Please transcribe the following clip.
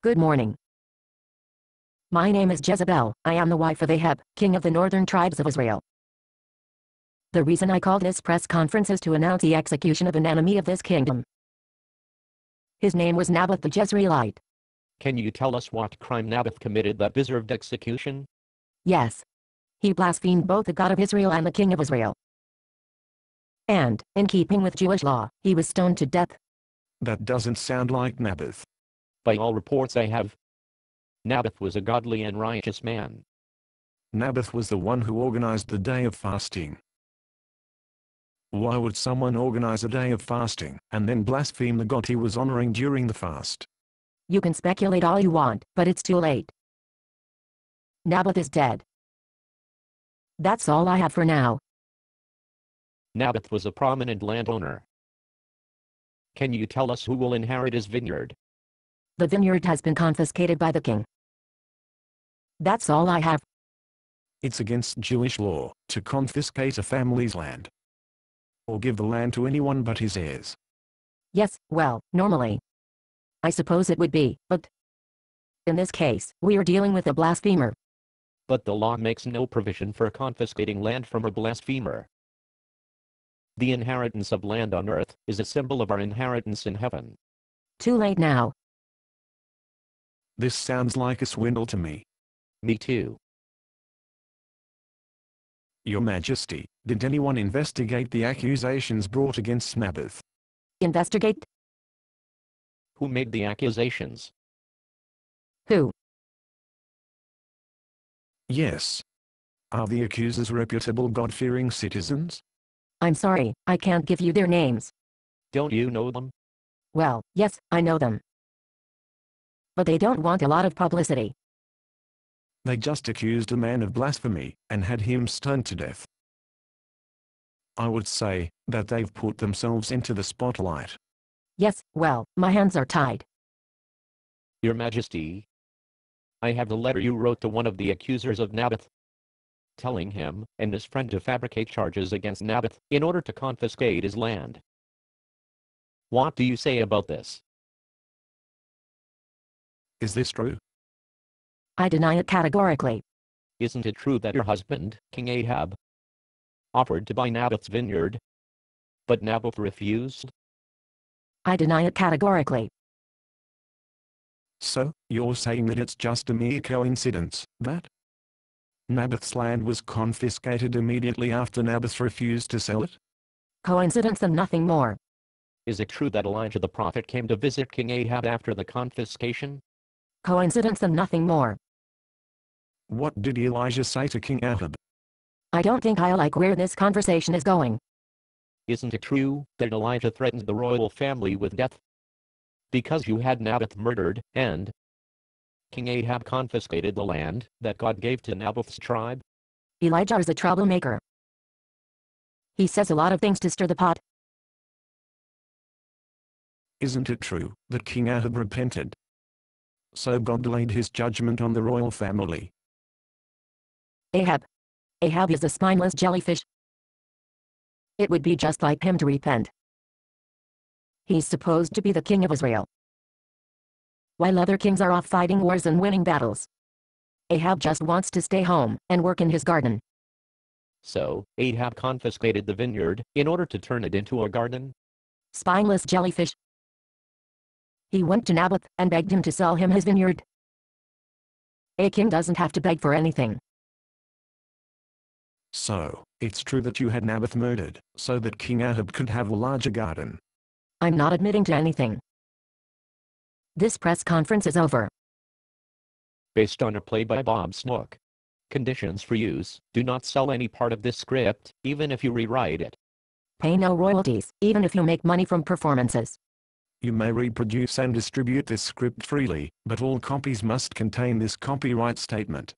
Good morning. My name is Jezebel. I am the wife of Ahab, king of the northern tribes of Israel. The reason I called this press conference is to announce the execution of an enemy of this kingdom. His name was Naboth the Jezreelite. Can you tell us what crime Naboth committed that deserved execution? Yes. He blasphemed both the God of Israel and the king of Israel. And, in keeping with Jewish law, he was stoned to death. That doesn't sound like Naboth. By all reports I have, Naboth was a godly and righteous man. Naboth was the one who organized the day of fasting. Why would someone organize a day of fasting, and then blaspheme the God he was honoring during the fast? You can speculate all you want, but it's too late. Naboth is dead. That's all I have for now. Naboth was a prominent landowner. Can you tell us who will inherit his vineyard? The vineyard has been confiscated by the king. That's all I have. It's against Jewish law to confiscate a family's land, or give the land to anyone but his heirs. Yes, well, normally, I suppose it would be, but in this case, we are dealing with a blasphemer. But the law makes no provision for confiscating land from a blasphemer. The inheritance of land on earth is a symbol of our inheritance in heaven. Too late now. This sounds like a swindle to me. Me too. Your Majesty, did anyone investigate the accusations brought against Naboth? Investigate? Who made the accusations? Who? Yes. Are the accusers reputable God-fearing citizens? I'm sorry, I can't give you their names. Don't you know them? Well, yes, I know them. But they don't want a lot of publicity. They just accused a man of blasphemy, and had him stoned to death. I would say that they've put themselves into the spotlight. Yes, well, my hands are tied. Your Majesty, I have the letter you wrote to one of the accusers of Naboth, telling him and his friend to fabricate charges against Naboth in order to confiscate his land. What do you say about this? Is this true? I deny it categorically. Isn't it true that your husband, King Ahab, offered to buy Naboth's vineyard, but Naboth refused? I deny it categorically. So, you're saying that it's just a mere coincidence that Naboth's land was confiscated immediately after Naboth refused to sell it? Coincidence and nothing more. Is it true that Elijah the prophet came to visit King Ahab after the confiscation? Coincidence and nothing more. What did Elijah say to King Ahab? I don't think I like where this conversation is going. Isn't it true that Elijah threatened the royal family with death because you had Naboth murdered, and King Ahab confiscated the land that God gave to Naboth's tribe? Elijah is a troublemaker. He says a lot of things to stir the pot. Isn't it true that King Ahab repented? So God delayed his judgment on the royal family. Ahab is a spineless jellyfish. It would be just like him to repent. He's supposed to be the king of Israel, while other kings are off fighting wars and winning battles. Ahab just wants to stay home and work in his garden. So, Ahab confiscated the vineyard in order to turn it into a garden? Spineless jellyfish. He went to Naboth and begged him to sell him his vineyard. A king doesn't have to beg for anything. So, it's true that you had Naboth murdered, so that King Ahab could have a larger garden. I'm not admitting to anything. This press conference is over. Based on a play by Bob Snook. Conditions for use: do not sell any part of this script, even if you rewrite it. Pay no royalties, even if you make money from performances. You may reproduce and distribute this script freely, but all copies must contain this copyright statement.